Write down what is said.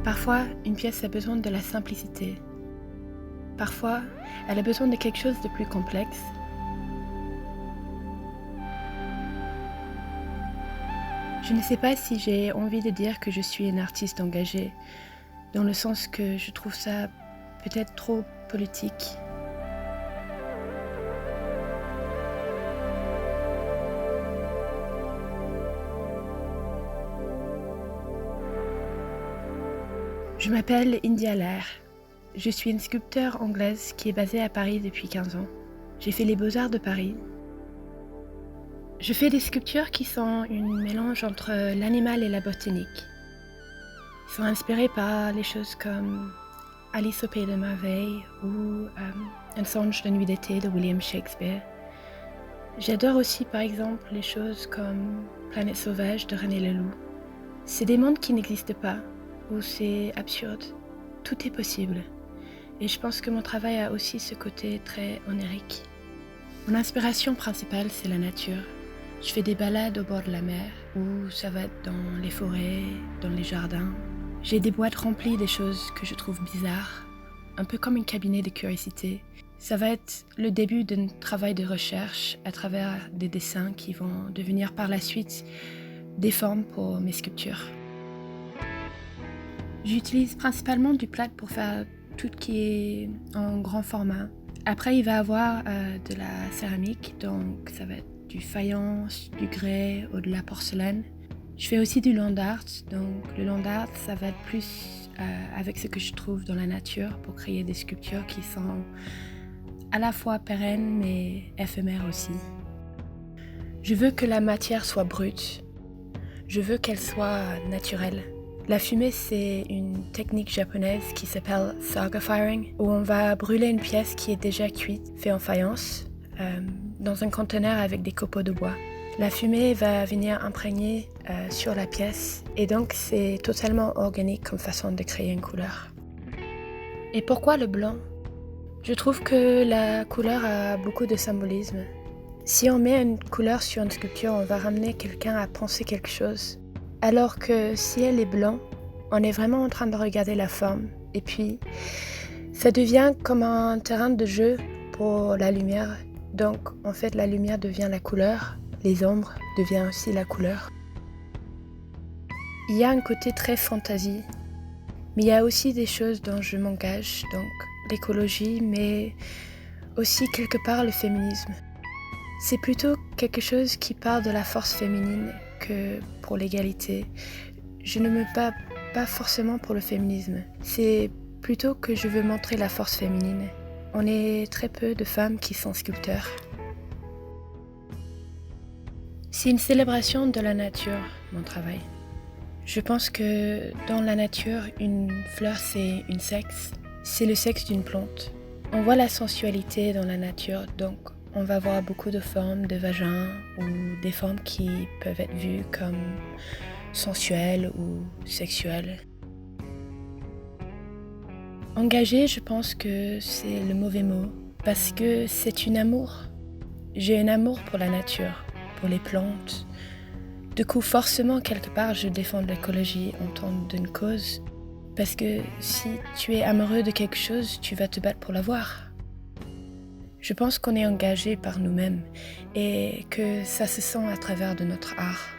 Parfois, une pièce a besoin de la simplicité. Parfois, elle a besoin de quelque chose de plus complexe. Je ne sais pas si j'ai envie de dire que je suis une artiste engagée, dans le sens que je trouve ça peut-être trop politique. Je m'appelle India Lair. Je suis une sculpteure anglaise qui est basée à Paris depuis 15 ans. J'ai fait les Beaux-Arts de Paris. Je fais des sculptures qui sont un mélange entre l'animal et la botanique. Ils sont inspirés par les choses comme Alice au Pays des Merveilles ou Un songe de nuit d'été de William Shakespeare. J'adore aussi par exemple les choses comme Planète sauvage de René Leloup. C'est des mondes qui n'existent pas, où c'est absurde. Tout est possible. Et je pense que mon travail a aussi ce côté très onirique. Mon inspiration principale, c'est la nature. Je fais des balades au bord de la mer, ou ça va être dans les forêts, dans les jardins. J'ai des boîtes remplies des choses que je trouve bizarres, un peu comme un cabinet de curiosité. Ça va être le début d'un travail de recherche à travers des dessins qui vont devenir par la suite des formes pour mes sculptures. J'utilise principalement du plâtre pour faire tout ce qui est en grand format. Après, il va y avoir de la céramique, donc ça va être du faïence, du grès ou de la porcelaine. Je fais aussi du land art, donc le land art, ça va être plus avec ce que je trouve dans la nature pour créer des sculptures qui sont à la fois pérennes mais éphémères aussi. Je veux que la matière soit brute. Je veux qu'elle soit naturelle. La fumée, c'est une technique japonaise qui s'appelle saga firing, où on va brûler une pièce qui est déjà cuite, faite en faïence, dans un conteneur avec des copeaux de bois. La fumée va venir imprégner sur la pièce, et donc c'est totalement organique comme façon de créer une couleur. Et pourquoi le blanc ? Je trouve que la couleur a beaucoup de symbolisme. Si on met une couleur sur une sculpture, on va ramener quelqu'un à penser quelque chose. Alors que si elle est blanche, on est vraiment en train de regarder la forme. Et puis, ça devient comme un terrain de jeu pour la lumière. Donc, en fait, la lumière devient la couleur, les ombres deviennent aussi la couleur. Il y a un côté très fantaisie, mais il y a aussi des choses dont je m'engage, donc l'écologie, mais aussi quelque part le féminisme. C'est plutôt quelque chose qui part de la force féminine que pour l'égalité. Je ne me bats pas forcément pour le féminisme. C'est plutôt que je veux montrer la force féminine. On est très peu de femmes qui sont sculpteurs. C'est une célébration de la nature, mon travail. Je pense que dans la nature, une fleur c'est une sexe. C'est le sexe d'une plante. On voit la sensualité dans la nature, donc on va voir beaucoup de formes de vagin ou des formes qui peuvent être vues comme sensuelles ou sexuelles. Engagée, je pense que c'est le mauvais mot parce que c'est un amour. J'ai un amour pour la nature, pour les plantes. Du coup, forcément, quelque part, je défends l'écologie en tant d'une cause parce que si tu es amoureux de quelque chose, tu vas te battre pour l'avoir. Je pense qu'on est engagé par nous-mêmes et que ça se sent à travers de notre art.